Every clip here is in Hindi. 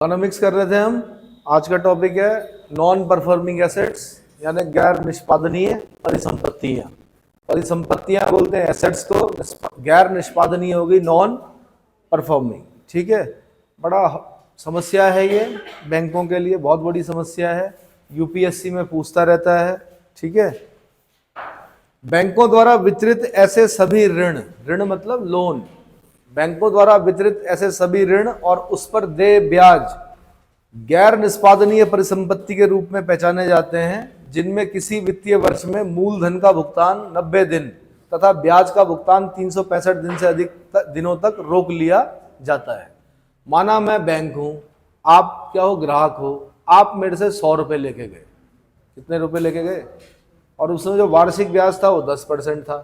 इकोनॉमिक्स कर रहे थे हम। आज का टॉपिक है नॉन परफॉर्मिंग एसेट्स, यानी गैर निष्पादनीय परिसंपत्तियां। परिसंपत्तियां बोलते हैं एसेट्स को, गैर निष्पादनीय होगी नॉन परफॉर्मिंग। ठीक है, बड़ा समस्या है ये, बैंकों के लिए बहुत बड़ी समस्या है, यूपीएससी में पूछता रहता है। ठीक है, बैंकों द्वारा वितरित ऐसे सभी ऋण, ऋण मतलब लोन, बैंकों द्वारा वितरित ऐसे सभी ऋण और उस पर देय ब्याज गैर निष्पादनीय परिसंपत्ति के रूप में पहचाने जाते हैं, जिनमें किसी वित्तीय वर्ष में मूलधन का भुगतान 90 दिन तथा ब्याज का भुगतान 365 दिन से अधिक दिनों तक रोक लिया जाता है। माना मैं बैंक हूं, आप क्या हो, ग्राहक हो, आप मेरे से 100 रुपए लेके गए। कितने रुपए लेके गए? और उसमें जो वार्षिक ब्याज था वो 10% था,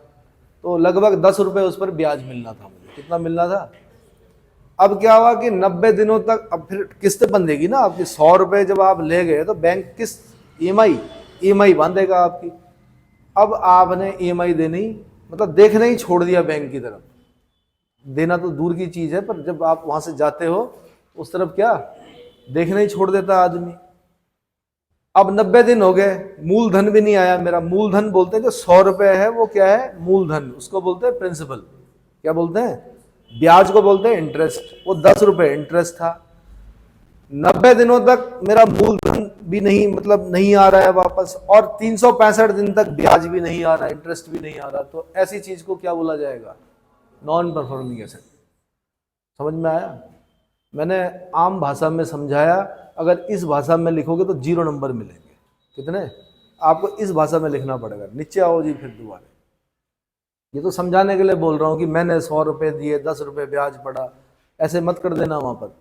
तो लगभग 10 रुपए उस पर ब्याज मिलना था मुझे। कितना मिलना था? अब क्या हुआ कि 90 दिनों तक, अब फिर किस्त बंधेगी ना आपकी। 100 रुपए जब आप ले गए तो बैंक किस्त ईएमआई बांधेगा आपकी। अब आपने ईएमआई देनी, मतलब देखना ही छोड़ दिया बैंक की तरफ। देना तो दूर की चीज है, पर जब आप वहां से जाते हो उस तरफ क्या देखना ही छोड़ देता आदमी। अब 90 दिन हो गए, मूलधन भी नहीं आया मेरा। मूलधन बोलते हैं जो 100 रुपए है वो क्या है? मूलधन। उसको बोलते हैं प्रिंसिपल। क्या बोलते हैं? ब्याज को बोलते हैं इंटरेस्ट। वो 10 रुपए इंटरेस्ट था। 90 दिनों तक मेरा मूलधन भी नहीं, मतलब नहीं आ रहा है वापस, और 365 दिन तक ब्याज भी नहीं आ रहा, इंटरेस्ट भी नहीं आ रहा, तो ऐसी चीज को क्या बोला जाएगा? Non performing asset. समझ में आया? मैंने आम भाषा में समझाया, अगर इस भाषा में लिखोगे तो 0 नंबर मिलेंगे। कितने? आपको इस भाषा में लिखना पड़ेगा। नीचे आओ जी फिर दोबारा। ये तो समझाने के लिए बोल रहा हूं कि मैंने 100 रुपए दिए, 10 रुपए ब्याज पड़ा, ऐसे मत कर देना वहां पर।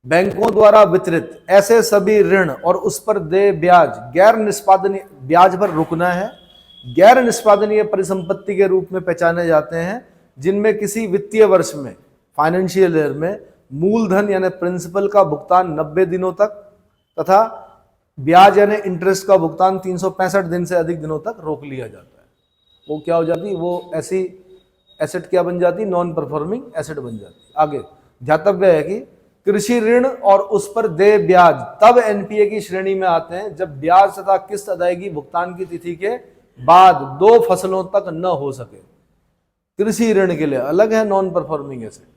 बैंकों द्वारा वितरित ऐसे सभी ऋण और उस पर देय ब्याज गैर निष्पादनीय, ब्याज पर रुकना है, गैर निष्पादनीय परिसंपत्ति के रूप में पहचाने जाते हैं, जिनमें किसी वित्तीय वर्ष में, फाइनेंशियल ईयर में, मूलधन यानी प्रिंसिपल का भुगतान 90 दिनों तक तथा ब्याज यानी इंटरेस्ट का भुगतान 365 दिन से अधिक दिनों तक रोक लिया जाता है। वो क्या हो जाती? वो ऐसी एसेट क्या बन जाती? नॉन परफॉर्मिंग एसेट बन जाती। आगे ध्यातव्य है कि कृषि ऋण और उस पर देय ब्याज तब एनपीए की श्रेणी में आते हैं जब ब्याज तथा किस्त अदायगी भुगतान की तिथि के बाद 2 फसलों तक न हो सके। कृषि ऋण के लिए अलग है नॉन परफॉर्मिंग एसेट,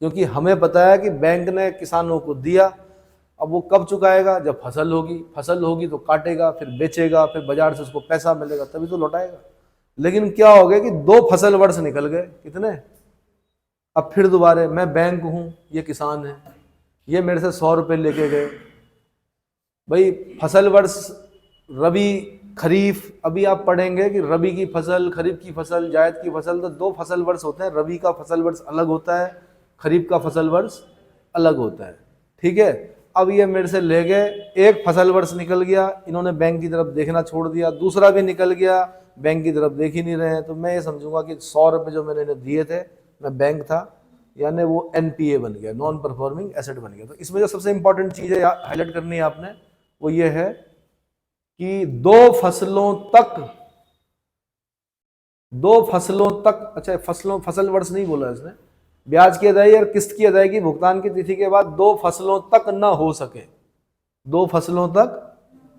क्योंकि हमें पता है कि बैंक ने किसानों को दिया, अब वो कब चुकाएगा? जब फसल होगी। फसल होगी तो काटेगा, फिर बेचेगा, फिर बाजार से उसको पैसा मिलेगा, तभी तो लौटाएगा। लेकिन क्या हो गया कि 2 फसल वर्ष निकल गए। कितने? अब फिर दोबारा मैं बैंक हूं, ये किसान है, ये मेरे से 100 रुपए लेके गए। भाई फसल वर्ष रबी खरीफ, अभी आप पढ़ेंगे कि रबी की फसल, खरीफ की फसल, जायद की फसल, तो 2 फसल वर्ष होते हैं। रबी का फसल वर्ष अलग होता है, खरीफ का फसल वर्ष अलग होता है। ठीक है, अब ये मेरे से ले गए, एक फसल वर्ष निकल गया, इन्होंने बैंक की तरफ देखना छोड़ दिया, दूसरा भी निकल गया, बैंक की तरफ देख ही नहीं रहे हैं, तो मैं ये समझूंगा कि 100 रुपये जो मैंने दिए थे, मैं बैंक था, यानी वो एनपीए बन गया, नॉन परफॉर्मिंग एसेट बन गया। तो इसमें जो सबसे इंपॉर्टेंट चीज़ है हाईलाइट करनी है आपने, वो ये है कि 2 फसलों तक, अच्छा फसल वर्ष नहीं बोला इसने, ब्याज की अदायगी और किस्त की अदायगी भुगतान की तिथि के बाद 2 फसलों तक न हो सके, 2 फसलों तक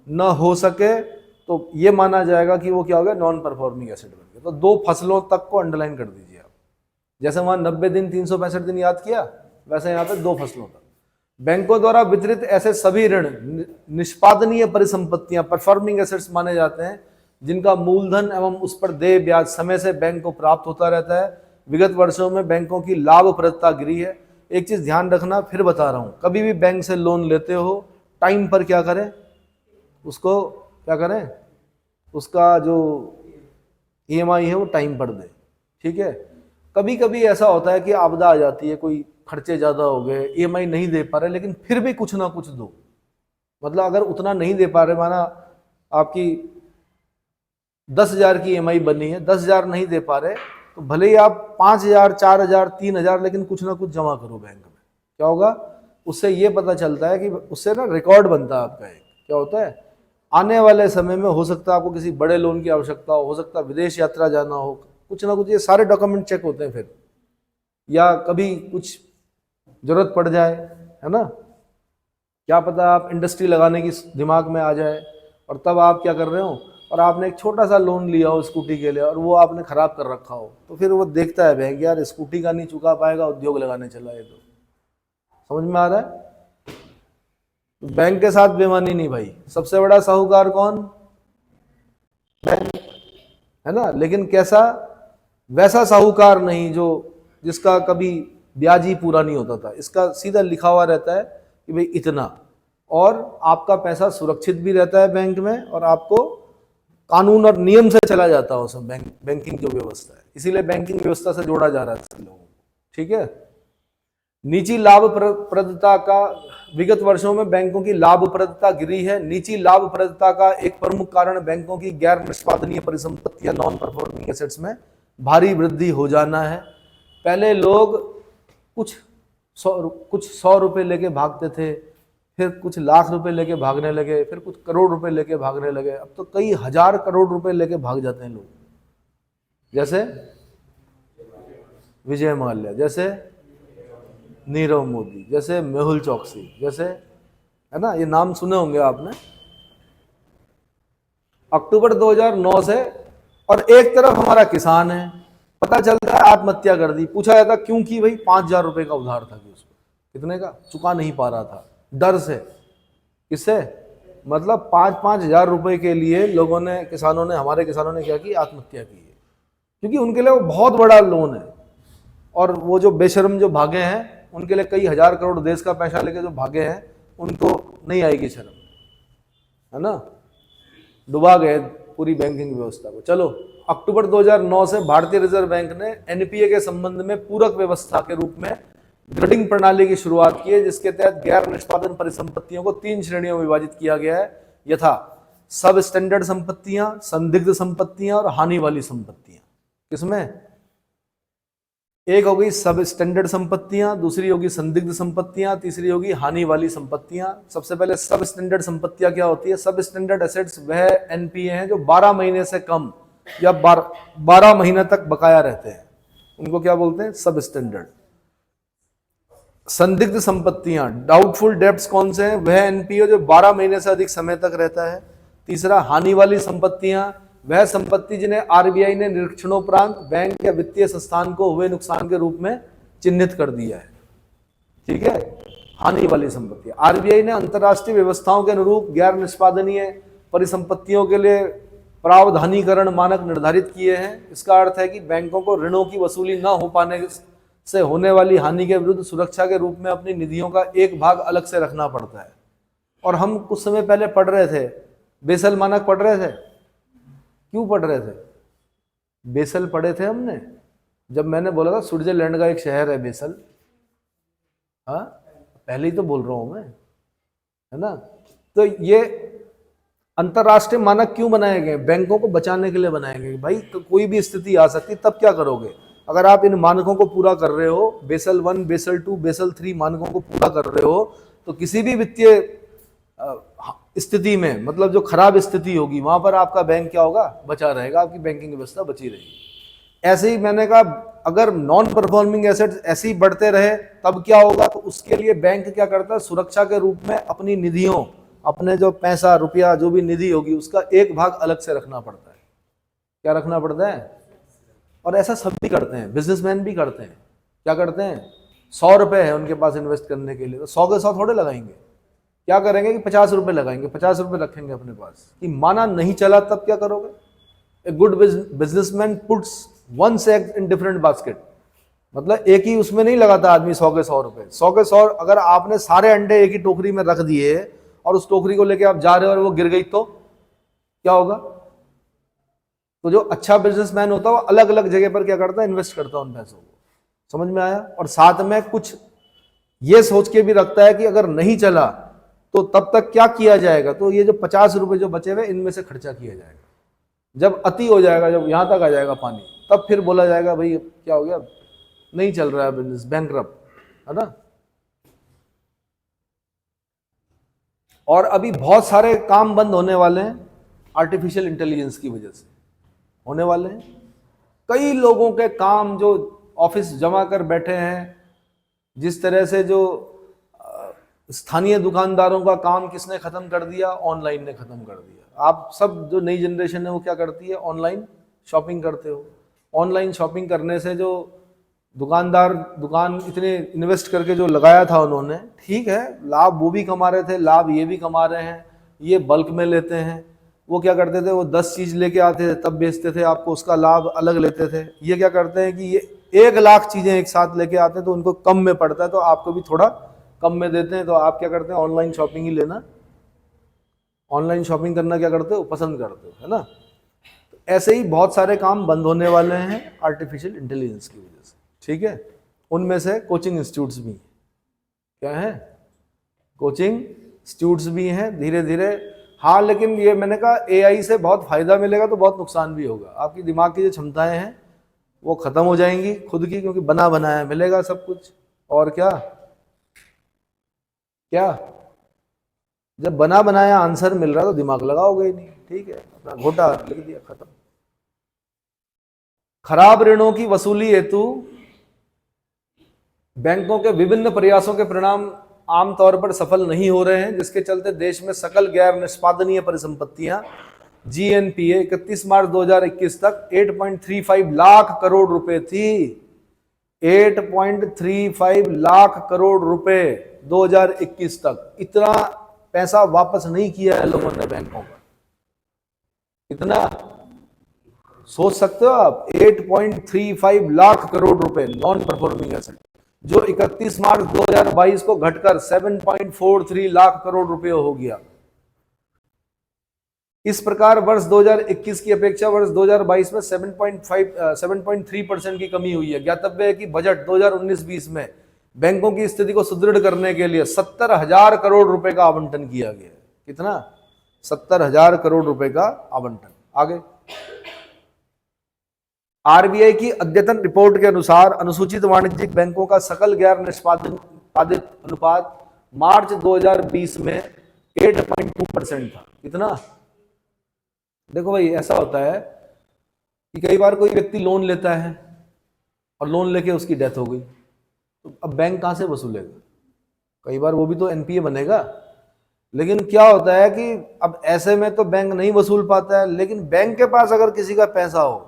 न हो सके, तो ये माना जाएगा कि वो क्या हो गया? नॉन परफॉर्मिंग एसेट बन गया। तो 2 फसलों तक को अंडरलाइन कर दीजिए आप। जैसे वहां 90 दिन 365 दिन याद किया, वैसे यहाँ पे 2 फसलों तक। बैंकों द्वारा वितरित ऐसे सभी ऋण निष्पादनीय परिसंपत्तियां परफॉर्मिंग एसेट्स माने जाते हैं, जिनका मूलधन एवं उस पर देय ब्याज समय से बैंक को प्राप्त होता रहता है। विगत वर्षों में बैंकों की लाभप्रदता गिरी है। एक चीज ध्यान रखना, फिर बता रहा हूं, कभी भी बैंक से लोन लेते हो, टाइम पर क्या करें? उसको क्या करें? उसका जो ईएमआई है वो टाइम पर दे। ठीक है, कभी कभी ऐसा होता है कि आपदा आ जाती है, कोई खर्चे ज्यादा हो गए, ईएमआई नहीं दे पा रहे, लेकिन फिर भी कुछ ना कुछ दो। मतलब अगर उतना नहीं दे पा रहे, माना आपकी 10,000 की ईएमआई बनी है, 10,000 नहीं दे पा रहे, तो भले ही आप 5,000, 4,000, 3,000, लेकिन कुछ ना कुछ जमा करो बैंक में। क्या होगा? उससे ये पता चलता है कि उससे ना रिकॉर्ड बनता है आपका। एक क्या होता है, आने वाले समय में हो सकता है आपको किसी बड़े लोन की आवश्यकता हो सकता है विदेश यात्रा जाना हो, कुछ ना कुछ ये सारे डॉक्यूमेंट चेक होते हैं फिर, या कभी कुछ जरूरत पड़ जाए, है ना, क्या पता आप इंडस्ट्री लगाने की दिमाग में आ जाए, और तब आप क्या कर रहे हो, और आपने एक छोटा सा लोन लिया हो स्कूटी के लिए और वो आपने ख़राब कर रखा हो, तो फिर वो देखता है बैंक यार स्कूटी का नहीं चुका पाएगा, उद्योग लगाने चला है। तो समझ में आ रहा है? बैंक के साथ बेईमानी नहीं भाई। सबसे बड़ा साहूकार कौन? बैंक, है ना। लेकिन कैसा? वैसा साहूकार नहीं जो जिसका कभी ब्याज ही पूरा नहीं होता था। इसका सीधा लिखा हुआ रहता है कि भाई इतना, और आपका पैसा सुरक्षित भी रहता है बैंक में, और आपको कानून और नियम से चला जाता है उसमें। बैंकिंग जो व्यवस्था है, इसीलिए बैंकिंग व्यवस्था से जोड़ा जा रहा है सभी लोगों को। ठीक है। निजी लाभप्रदता का, विगत वर्षों में बैंकों की लाभप्रदता गिरी है। निजी लाभप्रदता का एक प्रमुख कारण बैंकों की गैर निष्पादनीय परिसंपत्तियां, नॉन परफॉर्मिंग एसेट्स में भारी वृद्धि हो जाना है। पहले लोग कुछ सौ रुपए लेके भागते थे, फिर कुछ लाख रुपए लेके भागने लगे, फिर कुछ करोड़ रुपए लेके भागने लगे, अब तो कई हजार करोड़ रुपए लेके भाग जाते हैं लोग। जैसे विजय माल्या, जैसे नीरव मोदी, जैसे मेहुल चौकसी, जैसे, है ना, ये नाम सुने होंगे आपने। अक्टूबर 2009 से, और एक तरफ हमारा किसान है, पता चलता है आत्महत्या कर दी। पूछा जाता क्यों की? भाई 5,000 रुपए का उधार था कि उसको, कितने का, चुका नहीं पा रहा था डर से। किससे? मतलब 5,000 रुपए के लिए लोगों ने, किसानों ने, हमारे किसानों ने क्या की? आत्महत्या की है, क्योंकि उनके लिए वो बहुत बड़ा लोन है। और वो जो बेशर्म जो भागे हैं, उनके लिए कई हजार करोड़ देश का पैसा लेके जो भागे हैं, उनको नहीं आएगी शर्म, है ना। डुबा गए पूरी बैंकिंग व्यवस्था को। चलो, अक्टूबर 2009 से भारतीय रिजर्व बैंक ने एनपीए के संबंध में पूरक व्यवस्था के रूप में ग्रेडिंग प्रणाली की शुरुआत की है, जिसके तहत गैर निष्पादन परिसंपत्तियों को 3 श्रेणियों में विभाजित किया गया है, यथा सब स्टैंडर्ड संपत्तियां, संदिग्ध संपत्तियां और हानि वाली संपत्तियां। किसमें? एक होगी सब स्टैंडर्ड संपत्तियां, दूसरी होगी संदिग्ध संपत्तियां, तीसरी होगी हानि वाली संपत्तियां। सबसे पहले सब स्टैंडर्ड संपत्तियां क्या होती है? सब स्टैंडर्ड एसेट्स वह एनपीए हैं जो 12 महीने से कम या 12 महीने तक बकाया रहते हैं, उनको क्या बोलते हैं? सब स्टैंडर्ड। संदिग्ध संपत्तियां, डाउटफुल डेब्ट्स कौन से हैं? वह एनपीए जो 12 महीने से अधिक समय तक रहता है। तीसरा, हानि वाली संपत्तियां, वह संपत्ति जिन्हें आरबीआई ने निरीक्षणोपरांत बैंक या वित्तीय संस्थान को हुए नुकसान के रूप में चिन्हित कर दिया है। ठीक है, हानि वाली संपत्ति। आरबीआई ने अंतर्राष्ट्रीय व्यवस्थाओं के अनुरूप गैर निष्पादनीय परिसंपत्तियों के लिए प्रावधानीकरण मानक निर्धारित किए हैं। इसका अर्थ है कि बैंकों को ऋणों की वसूली न हो पाने से होने वाली हानि के विरुद्ध सुरक्षा के रूप में अपनी निधियों का एक भाग अलग से रखना पड़ता है। और हम कुछ समय पहले पढ़ रहे थे, बेसल मानक पढ़ रहे थे। क्यों पढ़ रहे थे? बेसल पढ़े थे हमने जब मैंने बोला था स्विट्जरलैंड का एक शहर है बेसल। हाँ, पहले ही तो बोल रहा हूं मैं, है ना। तो ये अंतरराष्ट्रीय मानक क्यों बनाए गए? बैंकों को बचाने के लिए बनाए गए। भाई तो कोई भी स्थिति आ सकती, तब क्या करोगे? अगर आप इन मानकों को पूरा कर रहे हो, बेसल 1, बेसल 2, बेसल 3 मानकों को पूरा कर रहे हो, तो किसी भी वित्तीय स्थिति में, मतलब जो खराब स्थिति होगी, वहां पर आपका बैंक क्या होगा? बचा रहेगा, आपकी बैंकिंग व्यवस्था बची रहेगी। ऐसे ही मैंने कहा, अगर नॉन परफॉर्मिंग एसेट्स ऐसे ही बढ़ते रहे तब क्या होगा? तो उसके लिए बैंक क्या करता है? सुरक्षा के रूप में अपनी निधियों, अपने जो पैसा रुपया जो भी निधि होगी उसका एक भाग अलग से रखना पड़ता है। क्या रखना पड़ता है? और ऐसा सब भी करते हैं, बिजनेसमैन भी करते हैं। क्या करते हैं? 100 रुपए है उनके पास इन्वेस्ट करने के लिए, तो 100 के 100 थोड़े लगाएंगे। क्या करेंगे कि 50 रुपए लगाएंगे, 50 रुपए रखेंगे अपने पास, कि माना नहीं चला तब क्या करोगे? A good businessman puts one egg in different basket. मतलब एक ही उसमें नहीं लगाता आदमी 100 के 100 रुपए। 100 के 100 अगर आपने सारे अंडे एक ही टोकरी में रख दिए और उस टोकरी को लेके आप जा रहे हो और वो गिर गई तो क्या होगा? तो जो अच्छा बिजनेसमैन होता है वो अलग अलग जगह पर क्या करता है? इन्वेस्ट करता है उन पैसों को। समझ में आया? और साथ में कुछ ये सोच के भी रखता है कि अगर नहीं चला तो तब तक क्या किया जाएगा? तो ये जो 50 रुपए जो बचे हुए, इनमें से खर्चा किया जाएगा। जब अति हो जाएगा, जब यहां तक आ जाएगा पानी, तब फिर बोला जाएगा भाई क्या हो गया, नहीं चल रहा है बिजनेस, बैंकरप्ट, है ना। और अभी बहुत सारे काम बंद होने वाले हैं आर्टिफिशियल इंटेलिजेंस की वजह से, होने वाले हैं। कई लोगों के काम जो ऑफिस जमा कर बैठे हैं, जिस तरह से जो स्थानीय दुकानदारों का काम किसने खत्म कर दिया? ऑनलाइन ने खत्म कर दिया। आप सब जो नई जनरेशन है वो क्या करती है? ऑनलाइन शॉपिंग करते हो। ऑनलाइन शॉपिंग करने से जो दुकानदार दुकान इतने इन्वेस्ट करके जो लगाया था उन्होंने, ठीक है, लाभ वो भी कमा रहे थे, लाभ ये भी कमा रहे हैं, ये बल्क में लेते हैं। वो क्या करते थे, वो 10 चीज लेके आते थे तब बेचते थे, आपको उसका लाभ अलग लेते थे। ये क्या करते हैं कि ये 1 लाख चीजें एक साथ लेके आते हैं तो उनको कम में पड़ता है, तो आपको भी थोड़ा कम में देते हैं। तो आप क्या करते हैं? ऑनलाइन शॉपिंग ही लेना, ऑनलाइन शॉपिंग करना क्या करते हो? पसंद करते हो, है ना। तो ऐसे ही बहुत सारे काम बंद होने वाले हैं आर्टिफिशियल इंटेलिजेंस की वजह से, ठीक है। उनमें से कोचिंग इंस्टीट्यूट्स भी क्या है? कोचिंग इंस्टीट्यूट्स भी हैं धीरे धीरे। हाँ, लेकिन ये मैंने कहा एआई से बहुत फायदा मिलेगा तो बहुत नुकसान भी होगा। आपकी दिमाग की जो क्षमताएं हैं वो खत्म हो जाएंगी खुद की, क्योंकि बना बनाया मिलेगा सब कुछ। और क्या क्या जब बना बनाया आंसर मिल रहा तो दिमाग लगाओगे ही नहीं, ठीक है, अपना घोटा लिख दिया, खत्म। खराब ऋणों की वसूली हेतु बैंकों के विभिन्न प्रयासों के परिणाम आमतौर पर सफल नहीं हो रहे हैं, जिसके चलते देश में सकल गैर निष्पादनीय परिसंपत्तियां जीएनपीए 31 मार्च 2021 तक 8.35 लाख करोड़ रुपए थी। 8.35 लाख करोड़ रुपए 2021 तक। इतना पैसा वापस नहीं किया है लोगों ने बैंकों का। इतना सोच सकते हो आप? 8.35 लाख करोड़ रुपए नॉन परफॉर्मिंग एसेट, जो 31 मार्च 2022 को घटकर 7.43 लाख करोड़ रुपए हो गया। इस प्रकार वर्ष 2021 की अपेक्षा वर्ष 2022 में 7.3% की कमी हुई है। ज्ञातव्य है कि बजट 2019-20 में बैंकों की स्थिति को सुदृढ़ करने के लिए 70,000 करोड़ रुपए का आवंटन किया गया है। कितना? 70,000 करोड़ रुपए का आवंटन। आगे, आरबीआई की अद्यतन रिपोर्ट के अनुसार अनुसूचित वाणिज्यिक बैंकों का सकल गैर निष्पादित अनुपात मार्च 2020 में 8.2% था। कितना? देखो भाई, ऐसा होता है कि कई बार कोई व्यक्ति लोन लेता है और लोन लेके उसकी डेथ हो गई, तो अब बैंक कहां से वसूलेगा? कई बार वो भी तो एनपीए बनेगा। लेकिन क्या होता है कि अब ऐसे में तो बैंक नहीं वसूल पाता है, लेकिन बैंक के पास अगर किसी का पैसा हो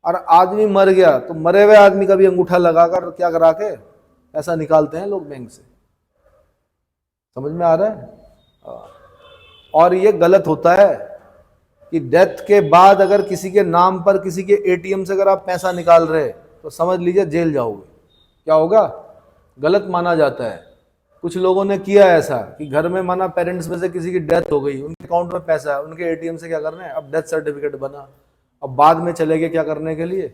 और आदमी मर गया तो मरे हुए आदमी का भी अंगूठा लगाकर क्या करा के पैसा निकालते हैं लोग बैंक से। समझ में आ रहा है? और ये गलत होता है कि डेथ के बाद अगर किसी के नाम पर किसी के एटीएम से अगर आप पैसा निकाल रहे तो समझ लीजिए जेल जाओगे। क्या होगा? गलत माना जाता है। कुछ लोगों ने किया ऐसा कि घर में माना पेरेंट्स में से किसी की डेथ हो गई, उनके अकाउंट में पैसा है, उनके एटीएम से क्या करना है, अब डेथ सर्टिफिकेट बना। अब बाद में चले गए क्या करने के लिए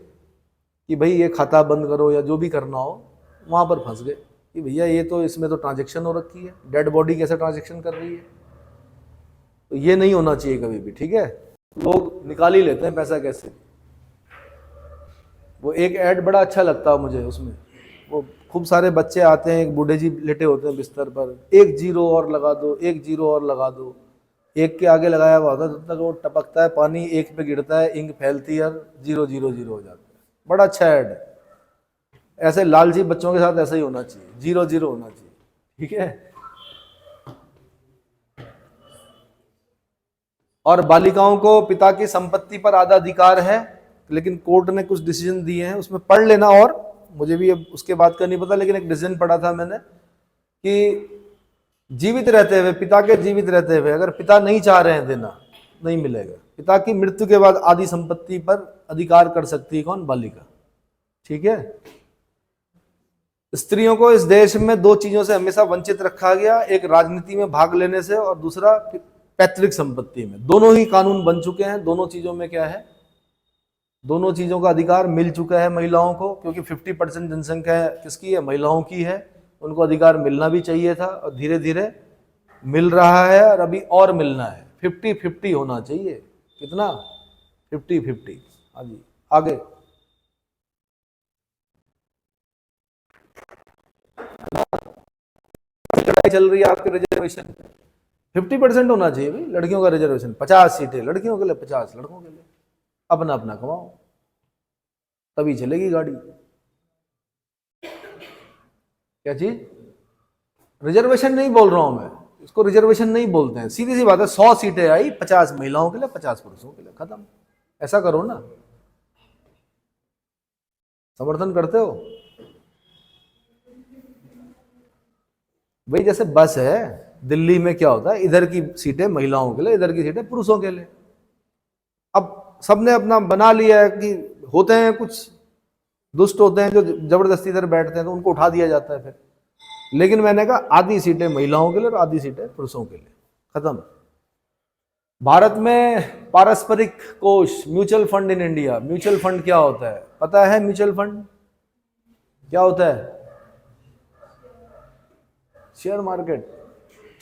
कि भाई ये खाता बंद करो या जो भी करना हो, वहां पर फंस गए कि भैया ये तो इसमें तो ट्रांजेक्शन हो रखी है, डेड बॉडी कैसे ट्रांजेक्शन कर रही है। तो ये नहीं होना चाहिए कभी भी, ठीक है। लोग निकाल ही लेते हैं पैसा कैसे। वो एक ऐड बड़ा अच्छा लगता है मुझे, उसमें वो खूब सारे बच्चे आते हैं, एक बूढ़े जी लेटे होते हैं बिस्तर पर, 1 जीरो और लगा दो, 1 जीरो और लगा दो। एक के आगे लगाया हुआ होता है, जब तक वो टपकता है पानी, एक पे गिरता है, इंक फैलती है और 000 हो जाता है। बड़ा अच्छा ऐड है। ऐसे लालची बच्चों के साथ ऐसा ही होना चाहिए, 0 होना चाहिए, ठीक है। और बालिकाओं को पिता की संपत्ति पर आधा अधिकार है, लेकिन कोर्ट ने कुछ डिसीजन दिए हैं, उसमें पढ़ लेना। और मुझे भी अब उसके बाद का नहीं पता, लेकिन एक डिसीजन पढ़ा था मैंने कि जीवित रहते हुए, पिता के जीवित रहते हुए अगर पिता नहीं चाह रहे हैं देना, नहीं मिलेगा। पिता की मृत्यु के बाद आधी संपत्ति पर अधिकार कर सकती है कौन? बालिका, ठीक है। स्त्रियों को इस देश में 2 चीजों से हमेशा वंचित रखा गया, एक राजनीति में भाग लेने से और दूसरा पैतृक संपत्ति में। दोनों ही कानून बन चुके हैं, दोनों चीजों में क्या है, दोनों चीजों का अधिकार मिल चुका है महिलाओं को, क्योंकि 50% जनसंख्या किसकी है? महिलाओं की है। उनको अधिकार मिलना भी चाहिए था और धीरे धीरे मिल रहा है, और अभी और मिलना है। 50-50 होना चाहिए। कितना? 50-50। हाँ जी, आगे लड़ाई चल रही है आपके रिजर्वेशन, 50% होना चाहिए भाई। लड़कियों का रिजर्वेशन 50 सीटें लड़कियों के लिए, 50 लड़कों के लिए। अपना अपना कमाओ, तभी चलेगी गाड़ी। क्या चीज? रिजर्वेशन नहीं बोल रहा हूं मैं, इसको रिजर्वेशन नहीं बोलते हैं, सीधी सी बात है, 100 सीटें आई, 50 महिलाओं के लिए, 50 पुरुषों के लिए, खत्म। ऐसा करो ना, समर्थन करते हो? भाई जैसे बस है, दिल्ली में क्या होता है, इधर की सीटें महिलाओं के लिए, इधर की सीटें पुरुषों के लिए। अब सबने अपना बना लिया है कि होते हैं कुछ दुष्ट होते हैं जो जबरदस्ती इधर बैठते हैं, तो उनको उठा दिया जाता है फिर। लेकिन मैंने कहा आधी सीटें महिलाओं के लिए और आधी सीटें पुरुषों के लिए, खत्म। भारत में पारस्परिक कोष, mutual fund in India. Mutual fund क्या होता है, पता है? म्यूचुअल फंड क्या होता है? Share market.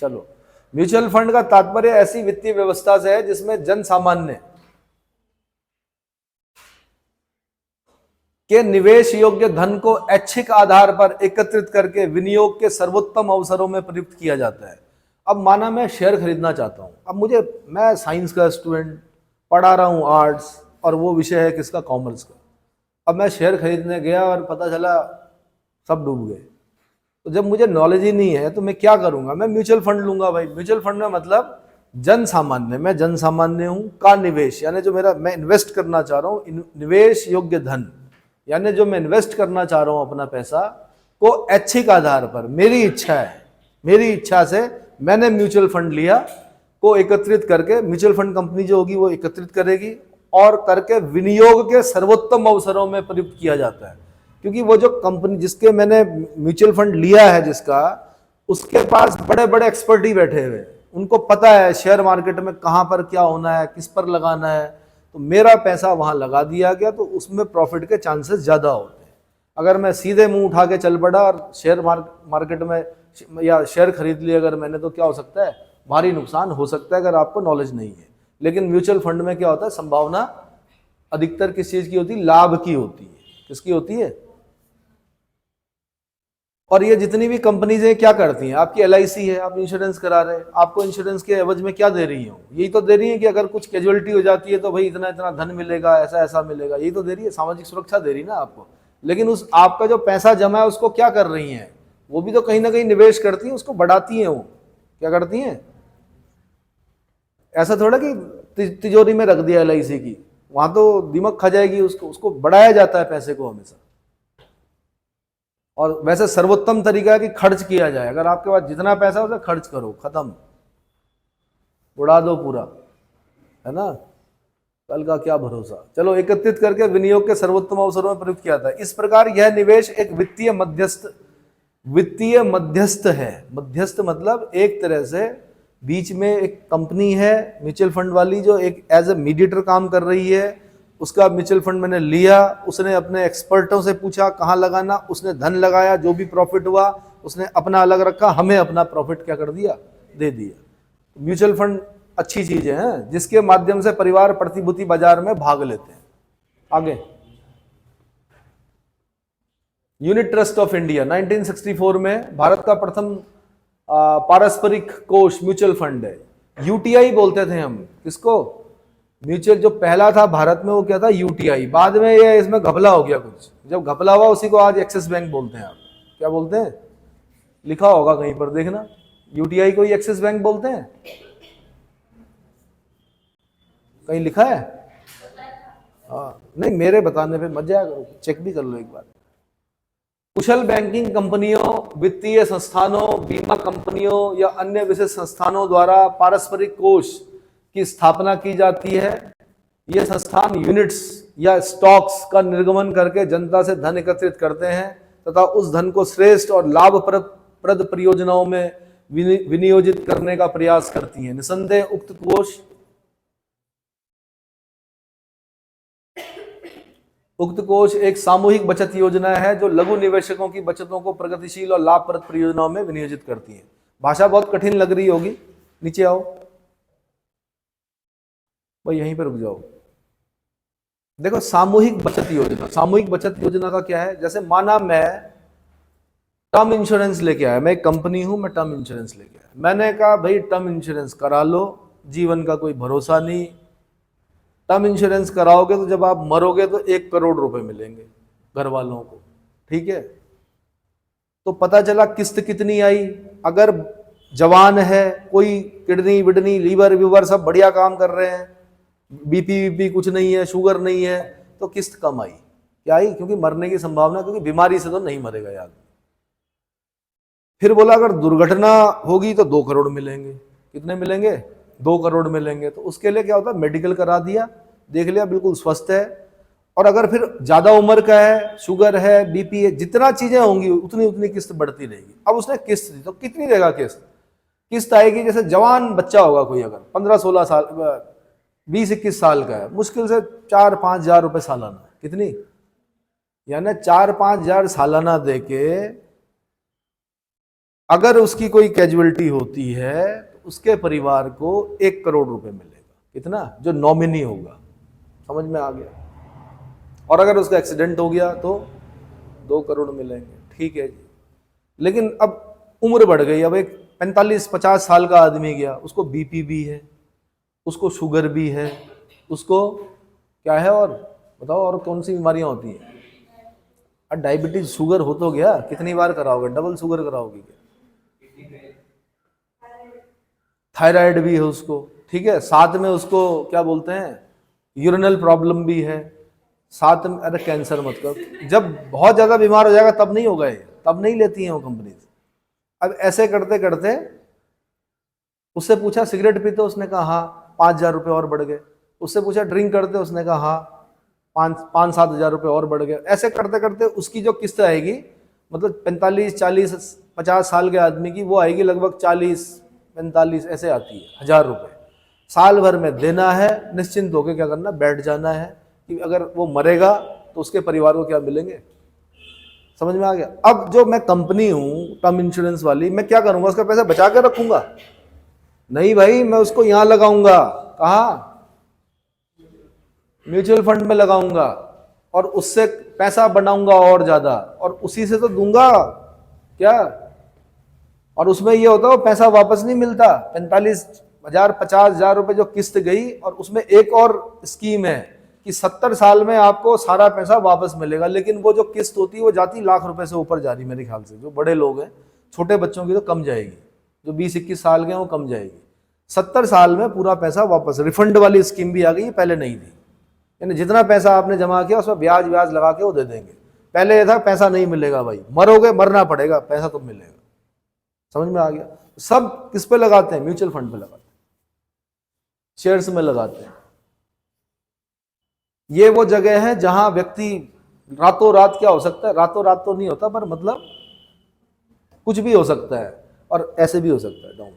चलो, म्यूचुअल फंड का तात्पर्य ऐसी वित्तीय व्यवस्था से है जिसमें जन सामान्य के निवेश योग्य धन को ऐच्छिक आधार पर एकत्रित करके विनियोग के सर्वोत्तम अवसरों में प्रयुक्त किया जाता है। अब माना मैं शेयर खरीदना चाहता हूं, अब मैं साइंस का स्टूडेंट, पढ़ा रहा हूं आर्ट्स, और वो विषय है किसका? कॉमर्स का। अब मैं शेयर खरीदने गया और पता चला सब डूब गए। तो जब मुझे नॉलेज ही नहीं है तो मैं क्या करूंगा? मैं म्यूचुअल फंड लूंगा भाई। म्यूचुअल फंड में मतलब जन सामान्य, मैं जन सामान्य हूं का निवेश, यानी जो मैं इन्वेस्ट करना चाह रहा हूं, निवेश योग्य धन, यानी जो मैं इन्वेस्ट करना चाह रहा हूं अपना पैसा को ऐच्छिक आधार पर, मेरी इच्छा है, मेरी इच्छा से मैंने म्यूचुअल फंड लिया, को एकत्रित करके, म्यूचुअल फंड कंपनी जो होगी वो एकत्रित करेगी और करके विनियोग के सर्वोत्तम अवसरों में प्रयुक्त किया जाता है। क्योंकि वो जो कंपनी जिसके मैंने म्यूचुअल फंड लिया है जिसका, उसके पास बड़े बड़े एक्सपर्ट ही बैठे हुए, उनको पता है शेयर मार्केट में कहां पर क्या होना है, किस पर लगाना है। तो मेरा पैसा वहां लगा दिया गया तो उसमें प्रॉफिट के चांसेस ज्यादा होते हैं। अगर मैं सीधे मुंह उठा के चल पड़ा और शेयर मार्केट में या शेयर खरीद लिया अगर मैंने, तो क्या हो सकता है? भारी नुकसान हो सकता है अगर आपको नॉलेज नहीं है। लेकिन म्यूचुअल फंड में क्या होता है? संभावना अधिकतर किस चीज की होती है? लाभ की होती है। किसकी होती है? और ये जितनी भी कंपनीज हैं क्या करती हैं? आपकी LIC है, आप इंश्योरेंस करा रहे हैं, आपको इंश्योरेंस के एवज में क्या दे रही है? यही तो दे रही है कि अगर कुछ कैजुअलिटी हो जाती है तो भाई इतना इतना धन मिलेगा, ऐसा ऐसा मिलेगा, यही तो दे रही है, सामाजिक सुरक्षा दे रही है ना आपको। लेकिन उस आपका जो पैसा जमा है उसको क्या कर रही है? वो भी तो कहीं ना कहीं निवेश करती है, उसको बढ़ाती है। वो क्या करती है? ऐसा थोड़ा कि तिजोरी में रख दिया LIC की, वहां तो दिमाग खा जाएगी, उसको बढ़ाया जाता है पैसे को हमेशा। और वैसे सर्वोत्तम तरीका है कि खर्च किया जाए। अगर आपके पास जितना पैसा है उसे खर्च करो, खत्म, उड़ा दो पूरा, है ना? कल का क्या भरोसा। चलो, एकत्रित करके विनियोग के सर्वोत्तम अवसरों में प्रयुक्त किया था। इस प्रकार यह निवेश एक वित्तीय मध्यस्थ है। मध्यस्थ मतलब एक तरह से बीच में एक कंपनी है म्यूचुअल फंड वाली जो एक एज ए मीडिएटर काम कर रही है। उसका म्यूचुअल फंड मैंने लिया, उसने अपने एक्सपर्टों से पूछा कहाँ लगाना, उसने धन लगाया, जो भी प्रॉफिट हुआ उसने अपना अलग रखा, हमें अपना प्रॉफिट क्या कर दिया? दे दिया। म्यूचुअल फंड अच्छी चीजें हैं जिसके माध्यम से परिवार प्रतिभूति बाजार में भाग लेते हैं। आगे, यूनिट ट्रस्ट ऑफ इंडिया 1964 में भारत का प्रथम पारस्परिक कोष म्यूचुअल फंड है। UTI बोलते थे हम किसको? म्यूचुअल जो पहला था भारत में वो क्या था? UTI। बाद में ये इसमें घपला हो गया कुछ, जब घपला हुआ उसी को आज एक्सिस बैंक बोलते हैं। आप क्या बोलते हैं? लिखा होगा कहीं पर, देखना, UTI को ही एक्सिस बैंक बोलते हैं, कहीं लिखा है? नहीं, मेरे बताने पे मत जाया करो, चेक भी कर लो एक बार। कुशल बैंकिंग कंपनियों, वित्तीय संस्थानों, बीमा कंपनियों या अन्य विशेष संस्थानों द्वारा पारस्परिक कोष की स्थापना की जाती है। ये संस्थान यूनिट्स या स्टॉक्स का निर्गमन करके जनता से धन एकत्रित करते हैं तथा उस धन को श्रेष्ठ और लाभप्रद परियोजनाओं में विनियोजित करने का प्रयास करती हैं। निसंदेह उक्त कोष एक सामूहिक बचत योजना है जो लघु निवेशकों की बचतों को प्रगतिशील और लाभप्रद परियोजनाओं में विनियोजित करती है। भाषा बहुत कठिन लग रही होगी, नीचे आओ भाई, यहीं पर रुक जाओ। देखो, सामूहिक बचत योजना, सामूहिक बचत योजना का क्या है? जैसे माना मैं टर्म इंश्योरेंस लेके आया, मैं एक कंपनी हूं, मैं टर्म इंश्योरेंस लेके आया, मैंने कहा भाई टर्म इंश्योरेंस करा लो, जीवन का कोई भरोसा नहीं, टर्म इंश्योरेंस कराओगे तो जब आप मरोगे तो 1 करोड़ रुपए मिलेंगे घर वालों को, ठीक है? तो पता चला किस्त कितनी आई। अगर जवान है, कोई किडनी विडनी लीवर वीवर सब बढ़िया काम कर रहे हैं, बीपी वीपी कुछ नहीं है, शुगर नहीं है, तो किस्त कम आई। क्या आई? क्योंकि मरने की संभावना, क्योंकि बीमारी से तो नहीं मरेगा यार। फिर बोला अगर दुर्घटना होगी तो 2 करोड़ मिलेंगे। कितने मिलेंगे? 2 करोड़ मिलेंगे। तो उसके लिए क्या होता है, मेडिकल करा दिया, देख लिया बिल्कुल स्वस्थ है। और अगर फिर ज्यादा उम्र का है, शुगर है, बीपी है, जितना चीजें होंगी उतनी उतनी किस्त बढ़ती रहेगी। अब उसने किस्त दी तो कितनी देगा किस्त? किस्त आएगी, जैसे जवान बच्चा होगा कोई, अगर 15-16 साल 20-21 साल का है, मुश्किल से 4-5 हजार रुपए सालाना। कितनी? यानी 4-5 हजार सालाना देके अगर उसकी कोई कैजुअलिटी होती है तो उसके परिवार को 1 करोड़ रुपए मिलेगा। कितना? जो नॉमिनी होगा। समझ में आ गया? और अगर उसका एक्सीडेंट हो गया तो 2 करोड़ मिलेंगे। ठीक है जी। लेकिन अब उम्र बढ़ गई, अब एक 45-50 साल का आदमी गया, उसको बीपी भी है, उसको शुगर भी है, उसको क्या है और बताओ और कौन सी बीमारियां होती हैं? और डायबिटीज शुगर हो तो गया, कितनी बार कराओगे? डबल शुगर कराओगे क्या? थायराइड भी है उसको, ठीक है, साथ में उसको क्या बोलते हैं, यूरिनल प्रॉब्लम भी है साथ में। अरे कैंसर मत कर, जब बहुत ज्यादा बीमार हो जाएगा तब नहीं होगा ये, तब नहीं लेती हैं वो कंपनी। अब ऐसे करते करते उससे पूछा सिगरेट पीते, उसने कहा हाँ, 5,000 रुपये और बढ़ गए। उससे पूछा ड्रिंक करते, उसने कहा हाँ, 5-7 हजार रुपये और बढ़ गए। ऐसे करते करते उसकी जो किस्त आएगी, मतलब 45-40-50 साल के आदमी की, वो आएगी लगभग 40-45 ऐसे आती है, 1,000 रुपये साल भर में देना है। निश्चिंत होकर क्या करना, बैठ जाना है कि अगर वो मरेगा तो उसके परिवार को क्या मिलेंगे। समझ में आ गया? अब जो मैं कंपनी हूं टर्म इंश्योरेंस वाली, मैं क्या करूंगा, उसका पैसा बचा कर रखूंगा? नहीं भाई, मैं उसको यहां लगाऊंगा। कहां? म्यूचुअल फंड में लगाऊंगा और उससे पैसा बनाऊंगा और ज्यादा, और उसी से तो दूंगा क्या। और उसमें ये होता है वो पैसा वापस नहीं मिलता। 45,000 50,000 रुपए जो किस्त गई, और उसमें एक और स्कीम है कि 70 साल में आपको सारा पैसा वापस मिलेगा। लेकिन वो जो किस्त होती है वो जाती लाख रुपए से ऊपर जा रही मेरे ख्याल से। जो बड़े लोग हैं, छोटे बच्चों की तो कम जाएगी, जो 20-21 साल के हैं वो कम जाएगी। 70 साल में पूरा पैसा वापस, रिफंड वाली स्कीम भी आ गई, पहले नहीं थी। यानी जितना पैसा आपने जमा किया उसमें ब्याज व्याज लगा के वो दे देंगे। पहले ये था पैसा नहीं मिलेगा भाई, मरोगे, मरना पड़ेगा, पैसा तो मिलेगा। समझ में आ गया? सब किस पे लगाते हैं? म्यूचुअल फंड पे लगाते हैं, शेयर्स में लगाते हैं। ये वो जगह है जहां व्यक्ति रातों रात, क्या हो सकता है, रातों रात तो नहीं होता पर मतलब कुछ भी हो सकता है, और ऐसे भी हो सकता है डाउन।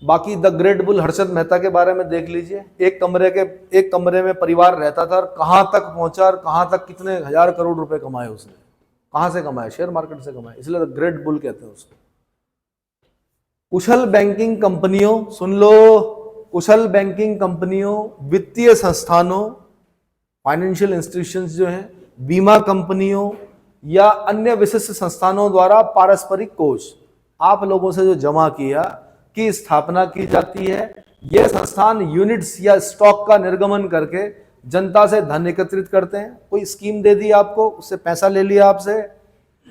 बाकी the great bull Harshad Mehta के बारे में देख लीजिए। एक कमरे में परिवार रहता था, और कहां तक पहुंचा, और कहां तक कितने 1,000 करोड़ रुपए कमाए उसने। कहां से कमाए? शेयर मार्केट से कमाए, इसलिए द ग्रेट बुल कहते हैं उसको। कुशल बैंकिंग कंपनियों, सुन लो, कुशल बैंकिंग कंपनियों, वित्तीय संस्थानों, फाइनेंशियल इंस्टीट्यूशंस जो हैं, बीमा कंपनियों या अन्य विशिष्ट संस्थानों द्वारा पारस्परिक कोष, आप लोगों से जो जमा किया की स्थापना की जाती है। यह संस्थान यूनिट्स या स्टॉक का निर्गमन करके जनता से धन एकत्रित करते हैं। कोई स्कीम दे दी आपको, उससे पैसा ले लिया आपसे,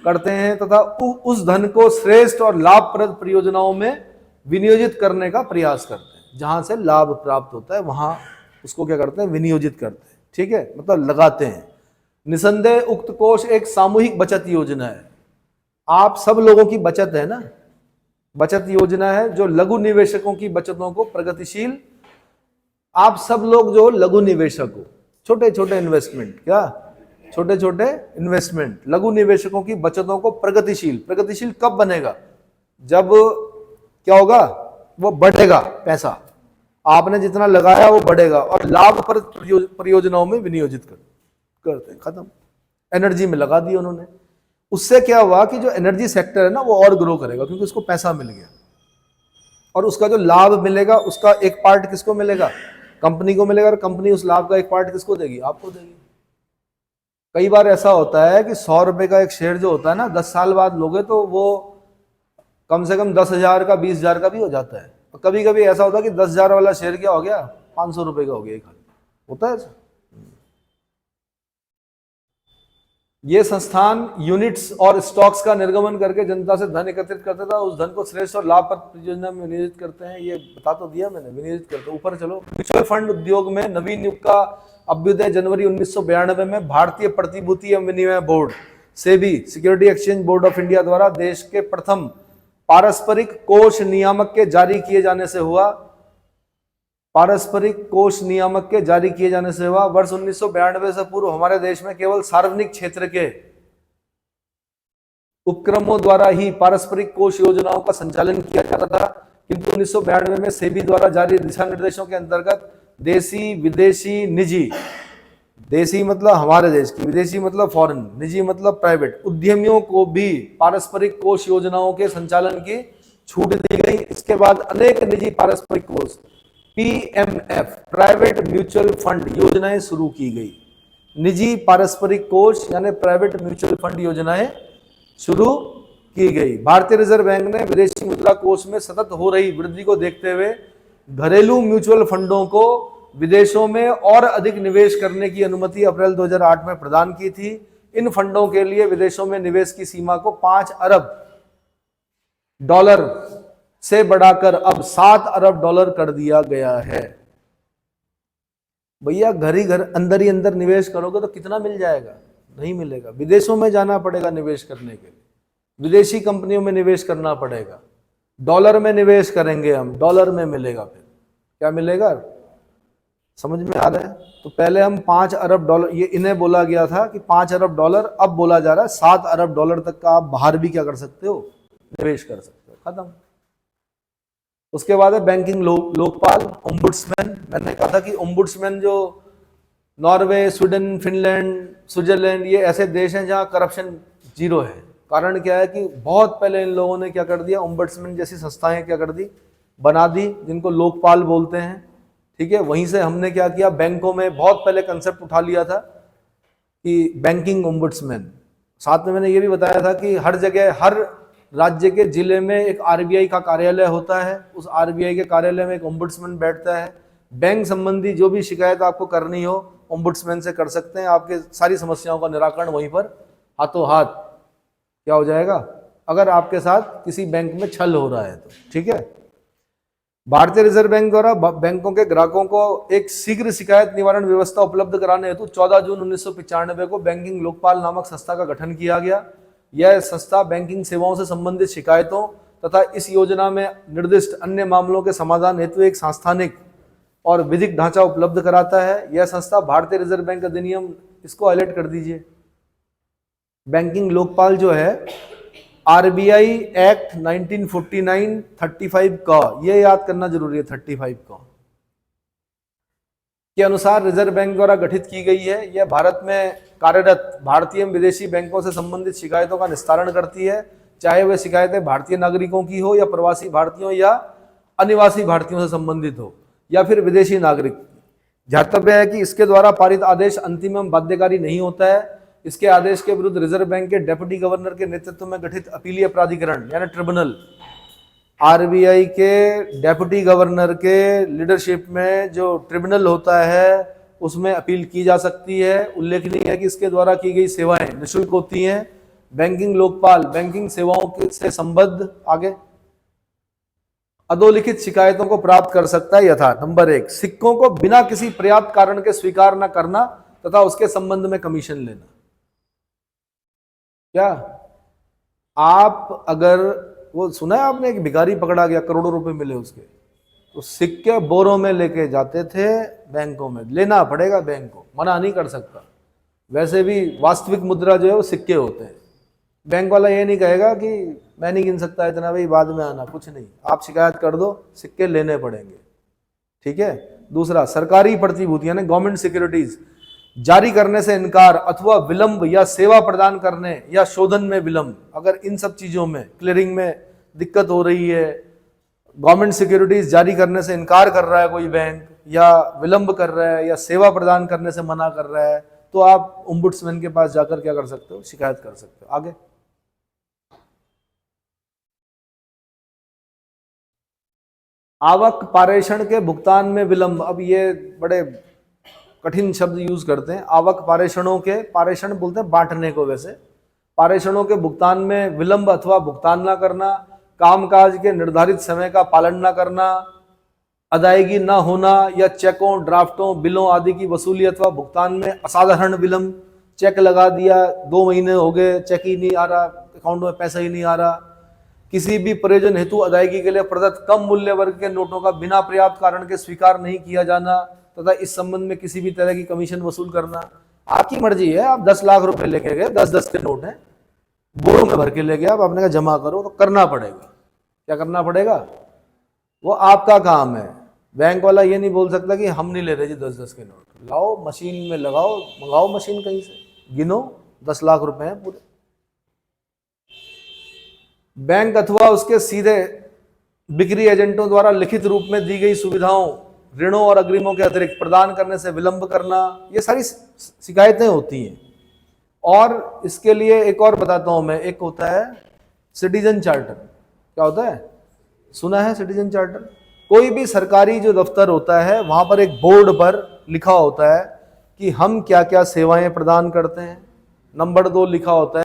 करते हैं, तथा उस धन को श्रेष्ठ और लाभप्रद परियोजनाओं में विनियोजित करने का प्रयास करते हैं। जहां से लाभ प्राप्त होता है वहां उसको क्या करते हैं, विनियोजित करते हैं। ठीक है, मतलब लगाते हैं। निसंदेह उक्त कोष एक सामूहिक बचत योजना है। आप सब लोगों की बचत है ना, बचत योजना है जो लघु निवेशकों की बचतों को प्रगतिशील, आप सब लोग जो लघु निवेशक हो, छोटे छोटे इन्वेस्टमेंट, क्या छोटे छोटे इन्वेस्टमेंट, लघु निवेशकों की बचतों को प्रगतिशील, प्रगतिशील कब बनेगा, जब क्या होगा, वो बढ़ेगा, पैसा आपने जितना लगाया वो बढ़ेगा, और लाभप्रद परियोजनाओं में विनियोजित करते हैं। खत्म। एनर्जी में लगा दी उन्होंने। उससे क्या हुआ कि जो एनर्जी सेक्टर है ना वो और ग्रो करेगा, क्योंकि उसको पैसा मिल गया, और उसका जो लाभ मिलेगा उसका एक पार्ट किसको मिलेगा, कंपनी को मिलेगा, और कंपनी उस लाभ का एक पार्ट किसको देगी, आपको देगी। कई बार ऐसा होता है कि 100 रुपए का एक शेयर जो होता है ना, 10 साल बाद लोगे तो वो कम से कम 10,000 का 20,000 का भी हो जाता है। और कभी कभी ऐसा होता है कि 10,000 वाला शेयर क्या हो गया, 500 रुपए का हो गया, एक होता है ऐसा। ये संस्थान यूनिट्स और स्टॉक्स का निर्गमन करके जनता से धन एकत्रित करता था, उस धन को श्रेष्ठ और लाभप्रद परियोजना में विनियोजित करते हैं। ये बता तो दिया मैंने, विनियोजित करते हैं। ऊपर चलो। म्यूचुअल फंड उद्योग में नवीन युग का अभ्युदय जनवरी 1992 में भारतीय प्रतिभूति एवं विनिमय board SEBI, security exchange board of India द्वारा देश के प्रथम पारस्परिक कोष नियामक के जारी किए जाने से हुआ। पारस्परिक कोष नियामक के जारी किए जाने से हुआ। वर्ष 1992 से पूर्व हमारे देश में केवल सार्वजनिक क्षेत्र के उपक्रमों द्वारा ही पारस्परिक कोष योजनाओं का संचालन किया जाता था, किंतु 1992 में सेबी द्वारा जारी दिशा निर्देशों के अंतर्गत देशी, विदेशी, निजी, देशी मतलब हमारे देश की, विदेशी मतलब फॉरेन, निजी मतलब प्राइवेट उद्यमियों को भी पारस्परिक कोष योजनाओं के संचालन की छूट दी गई। इसके बाद अनेक निजी पारस्परिक कोष पीएमएफ, प्राइवेट म्यूचुअल फंड योजनाएं शुरू की गई। निजी पारस्परिक कोष यानी प्राइवेट म्यूचुअल फंड योजनाएं शुरू की गई। भारतीय रिजर्व बैंक ने विदेशी मुद्रा कोष में सतत हो रही वृद्धि को देखते हुए घरेलू म्यूचुअल फंडों को विदेशों में और अधिक निवेश करने की अनुमति अप्रैल 2008 में प्रदान की थी। इन फंडों के लिए विदेशों में निवेश की सीमा को $5 अरब से बढ़ाकर अब $7 अरब कर दिया गया है। भैया घर ही घर, अंदर ही अंदर निवेश करोगे तो कितना मिल जाएगा? नहीं मिलेगा, विदेशों में जाना पड़ेगा निवेश करने के लिए, विदेशी कंपनियों में निवेश करना पड़ेगा। डॉलर में निवेश करेंगे हम, डॉलर में मिलेगा। फिर क्या मिलेगा? समझ में आ रहा है? तो पहले हम $5 अरब, ये इन्हें बोला गया था कि $5 अरब, अब बोला जा रहा है $7 अरब तक का आप बाहर भी क्या कर सकते हो? निवेश कर सकते हो। खत्म। उसके बाद है बैंकिंग लोकपाल, ओम्बुड्समैन। मैंने कहा था कि ओम्बुड्समैन जो नॉर्वे, स्वीडन, फिनलैंड, स्विट्जरलैंड, ये ऐसे देश हैं जहां करप्शन जीरो है। कारण क्या है कि बहुत पहले इन लोगों ने क्या कर दिया, ओम्बुड्समैन जैसी संस्थाएं क्या कर दी, बना दी, जिनको लोकपाल बोलते हैं। ठीक है, वहीं से हमने क्या किया, बैंकों में बहुत पहले कंसेप्ट उठा लिया था कि बैंकिंग ओम्बुड्समैन। साथ में मैंने ये भी बताया था कि हर जगह, हर राज्य के जिले में एक आरबीआई का कार्यालय होता है, उस आरबीआई के कार्यालय में एक ओम्बुड्समैन बैठता है। बैंक संबंधी जो भी शिकायत आपको करनी हो ओम्बुड्समैन से कर सकते हैं। आपके सारी समस्याओं का निराकरण वहीं पर हाथों हाथ क्या हो जाएगा, अगर आपके साथ किसी बैंक में छल हो रहा है तो। ठीक है, भारतीय रिजर्व बैंक द्वारा बैंकों के ग्राहकों को एक शीघ्र शिकायत निवारण व्यवस्था उपलब्ध कराने हेतु 14 जून 1995 को बैंकिंग लोकपाल नामक संस्था का गठन किया गया। यह संस्था बैंकिंग सेवाओं से संबंधित शिकायतों तथा इस योजना में निर्दिष्ट अन्य मामलों के समाधान हेतु एक सांस्थानिक और विधिक ढांचा उपलब्ध कराता है। यह संस्था भारतीय रिजर्व बैंक अधिनियम, इसको हाईलाइट कर दीजिए। बैंकिंग लोकपाल जो है आरबीआई एक्ट 1949 35 का, ये याद करना जरूरी है, 35 का के अनुसार रिजर्व बैंक द्वारा गठित की गई है। यह भारत में कार्यरत भारतीय एवं विदेशी बैंकों से संबंधित शिकायतों का निस्तारण करती है, चाहे वह शिकायतें भारतीय नागरिकों की हो या प्रवासी भारतीयों या अनिवासी भारतीयों से संबंधित हो या फिर विदेशी नागरिक। ध्यातव्य है कि इसके द्वारा पारित आदेश अंतिम एवं बाध्यकारी नहीं होता है। इसके आदेश के विरुद्ध रिजर्व बैंक के डेप्यूटी गवर्नर के नेतृत्व में गठित अपीलीय प्राधिकरण यानी ट्रिब्यूनल, आरबीआई के डेप्यूटी गवर्नर के लीडरशिप में जो ट्रिब्यूनल होता है उसमें अपील की जा सकती है। उल्लेखनीय है कि इसके द्वारा की गई सेवाएं निःशुल्क होती हैं। बैंकिंग लोकपाल बैंकिंग सेवाओं से संबद्ध आगे अधोलिखित शिकायतों को प्राप्त कर सकता है यथा नंबर 1, सिक्कों को बिना किसी पर्याप्त कारण के स्वीकार न करना तथा उसके संबंध में कमीशन लेना। क्या आप अगर, वो सुना है आपने, एक भिखारी पकड़ा गया, करोड़ों रुपए मिले उसके, तो सिक्के बोरों में लेके जाते थे बैंकों में, लेना पड़ेगा बैंक को, मना नहीं कर सकता। वैसे भी वास्तविक मुद्रा जो है वो सिक्के होते हैं। बैंक वाला ये नहीं कहेगा कि मैं नहीं गिन सकता इतना, भाई बाद में आना, कुछ नहीं, आप शिकायत कर दो, सिक्के लेने पड़ेंगे। ठीक है। दूसरा, सरकारी प्रतिभूति यानी गवर्नमेंट सिक्योरिटीज जारी करने से इनकार अथवा विलंब या सेवा प्रदान करने या शोधन में विलंब, अगर इन सब चीजों में क्लियरिंग में दिक्कत हो रही है, गवर्नमेंट सिक्योरिटीज जारी करने से इनकार कर रहा है कोई बैंक, या विलंब कर रहा है, या सेवा प्रदान करने से मना कर रहा है, तो आप ओम्बुड्समैन के पास जाकर क्या कर सकते हो, शिकायत कर सकते हो। आगे, आवक पारेषण के भुगतान में विलंब। अब ये बड़े कठिन शब्द यूज करते हैं। आवक पारेषणों के, पारेषण बोलते हैं बांटने को, वैसे पारेषणों के भुगतान में विलंब अथवा भुगतान न करना, कामकाज के निर्धारित समय का पालन न करना, अदायगी न होना या चेकों, ड्राफ्टों, बिलों आदि की वसूली अथवा भुगतान में असाधारण विलंब, चेक लगा दिया 2 महीने हो गए, चेक ही नहीं आ रहा, अकाउंट में पैसा ही नहीं आ रहा, किसी भी प्रयोजन हेतु अदायगी के लिए प्रदत्त कम मूल्य वर्ग के नोटों का बिना पर्याप्त कारण के स्वीकार नहीं किया जाना तथा इस संबंध में किसी भी तरह की कमीशन वसूल करना। आपकी मर्जी है, आप 10 लाख रुपए लेके गए, 10-10 के नोट हैं, बोरों में भर के ले गए, आप आपने कहा जमा करो, तो करना पड़ेगा। क्या करना पड़ेगा? वो आपका काम है। बैंक वाला ये नहीं बोल सकता कि हम नहीं ले रहे जी 10-10 के नोट, लाओ मशीन में लगाओ, मंगाओ मशीन कहीं से, गिनो, 10 लाख रुपए हैं पूरे। बैंक अथवा उसके सीधे बिक्री एजेंटों द्वारा लिखित रूप में दी गई सुविधाओं, ऋणों और अग्रिमों के अतिरिक्त प्रदान करने से विलंब करना, ये सारी शिकायतें होती हैं। और इसके लिए एक और बताता हूं मैं, एक होता है सिटीजन चार्टर। क्या होता है? सुना है सिटीजन चार्टर? कोई भी सरकारी जो दफ्तर होता है वहां पर एक बोर्ड पर लिखा होता है कि हम क्या क्या सेवाएं प्रदान करते हैं। नंबर 2 लिखा होता है